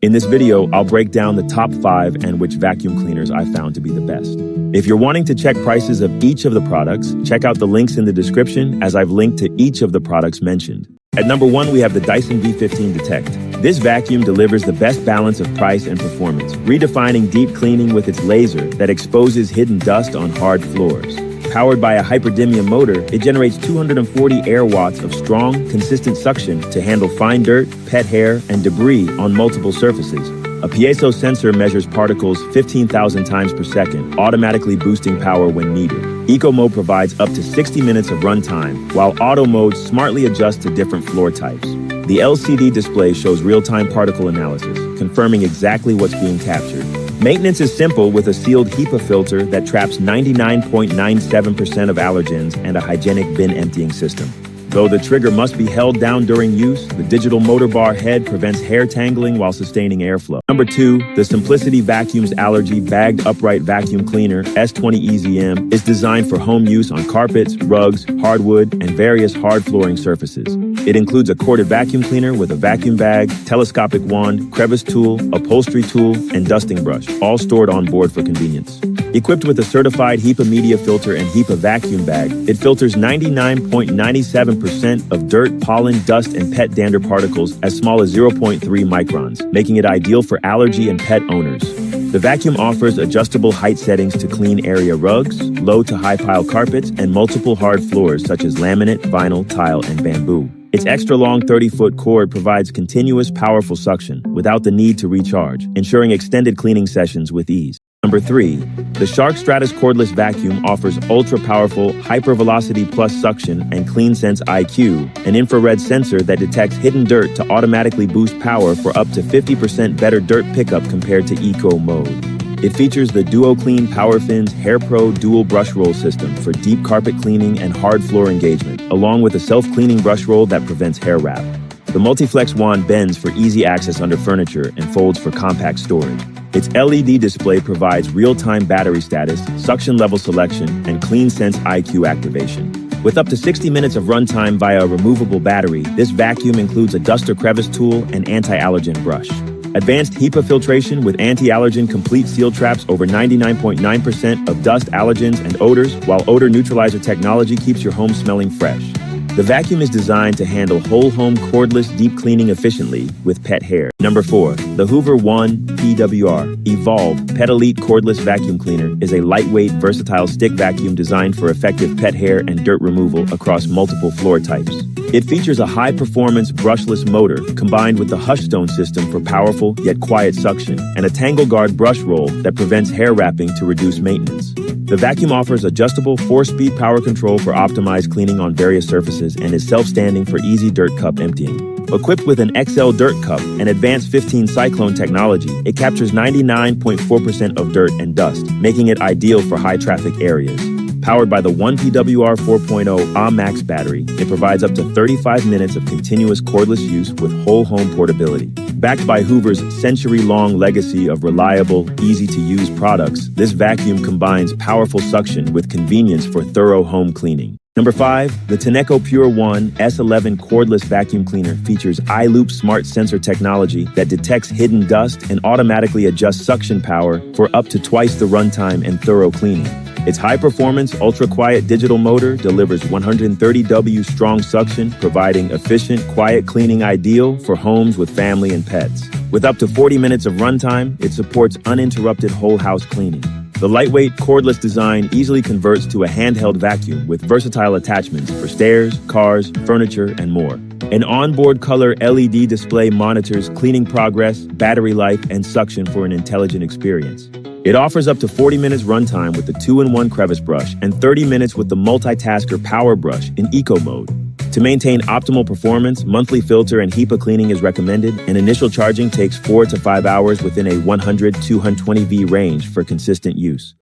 In this video, I'll break down the top 5 and which vacuum cleaners I found to be the best. If you're wanting to check prices of each of the products, check out the links in the description as I've linked to each of the products mentioned. At number 1, we have the Dyson V15 Detect. This vacuum delivers the best balance of price and performance, redefining deep cleaning with its laser that exposes hidden dust on hard floors. Powered by a hyperdymium motor, it generates 240 air watts of strong, consistent suction to handle fine dirt, pet hair, and debris on multiple surfaces. A piezo sensor measures particles 15,000 times per second, automatically boosting power when needed. Eco mode provides up to 60 minutes of runtime, while auto mode smartly adjusts to different floor types. The LCD display shows real-time particle analysis, confirming exactly what's being captured. Maintenance is simple with a sealed HEPA filter that traps 99.97% of allergens and a hygienic bin emptying system. Though the trigger must be held down during use, the digital motor bar head prevents hair tangling while sustaining airflow. Number 2, the Simplicity Vacuum's Allergy Bagged Upright Vacuum Cleaner S20 EZM is designed for home use on carpets, rugs, hardwood, and various hard flooring surfaces. It includes a corded vacuum cleaner with a vacuum bag, telescopic wand, crevice tool, upholstery tool, and dusting brush, all stored on board for convenience. Equipped with a certified HEPA media filter and HEPA vacuum bag, it filters 99.97% of dirt, pollen, dust, and pet dander particles as small as 0.3 microns, making it ideal for allergy and pet owners. The vacuum offers adjustable height settings to clean area rugs, low to high pile carpets, and multiple hard floors such as laminate, vinyl, tile, and bamboo. Its extra-long 30-foot cord provides continuous, powerful suction without the need to recharge, ensuring extended cleaning sessions with ease. Number 3, the Shark Stratos cordless vacuum offers ultra-powerful Hypervelocity Plus suction and CleanSense IQ, an infrared sensor that detects hidden dirt to automatically boost power for up to 50% better dirt pickup compared to Eco mode. It features the DuoClean PowerFin's Hair Pro dual brush roll system for deep carpet cleaning and hard floor engagement, along with a self-cleaning brush roll that prevents hair wrap. The multi-flex wand bends for easy access under furniture and folds for compact storage. Its LED display provides real-time battery status, suction level selection, and CleanSense IQ activation. With up to 60 minutes of runtime via a removable battery, this vacuum includes a duster crevice tool and anti-allergen brush. Advanced HEPA filtration with anti-allergen complete seal traps over 99.9% of dust, allergens, and odors, while odor neutralizer technology keeps your home smelling fresh. The vacuum is designed to handle whole home cordless deep cleaning efficiently with pet hair. Number 4, the Hoover ONEPWR Evolve Pet Elite Cordless Vacuum Cleaner is a lightweight, versatile stick vacuum designed for effective pet hair and dirt removal across multiple floor types. It features a high-performance brushless motor combined with the Hushstone system for powerful yet quiet suction and a Tangle Guard brush roll that prevents hair wrapping to reduce maintenance. The vacuum offers adjustable 4-speed power control for optimized cleaning on various surfaces and is self-standing for easy dirt cup emptying. Equipped with an XL dirt cup and advanced 15 cyclone technology, it captures 99.4% of dirt and dust, making it ideal for high-traffic areas. Powered by the ONEPWR 4.0 AMAX battery, it provides up to 35 minutes of continuous cordless use with whole home portability. Backed by Hoover's century-long legacy of reliable, easy-to-use products, this vacuum combines powerful suction with convenience for thorough home cleaning. Number 5, the Tineco Pure ONE S11 cordless vacuum cleaner features iLoop smart sensor technology that detects hidden dust and automatically adjusts suction power for up to twice the runtime and thorough cleaning. Its high-performance, ultra-quiet digital motor delivers 130 W strong suction, providing efficient, quiet cleaning ideal for homes with family and pets. With up to 40 minutes of runtime, it supports uninterrupted whole-house cleaning. The lightweight, cordless design easily converts to a handheld vacuum with versatile attachments for stairs, cars, furniture, and more. An onboard color LED display monitors cleaning progress, battery life, and suction for an intelligent experience. It offers up to 40 minutes runtime with the 2-in-1 crevice brush and 30 minutes with the multitasker power brush in Eco mode. To maintain optimal performance, monthly filter and HEPA cleaning is recommended, and initial charging takes 4 to 5 hours within a 100-220V range for consistent use.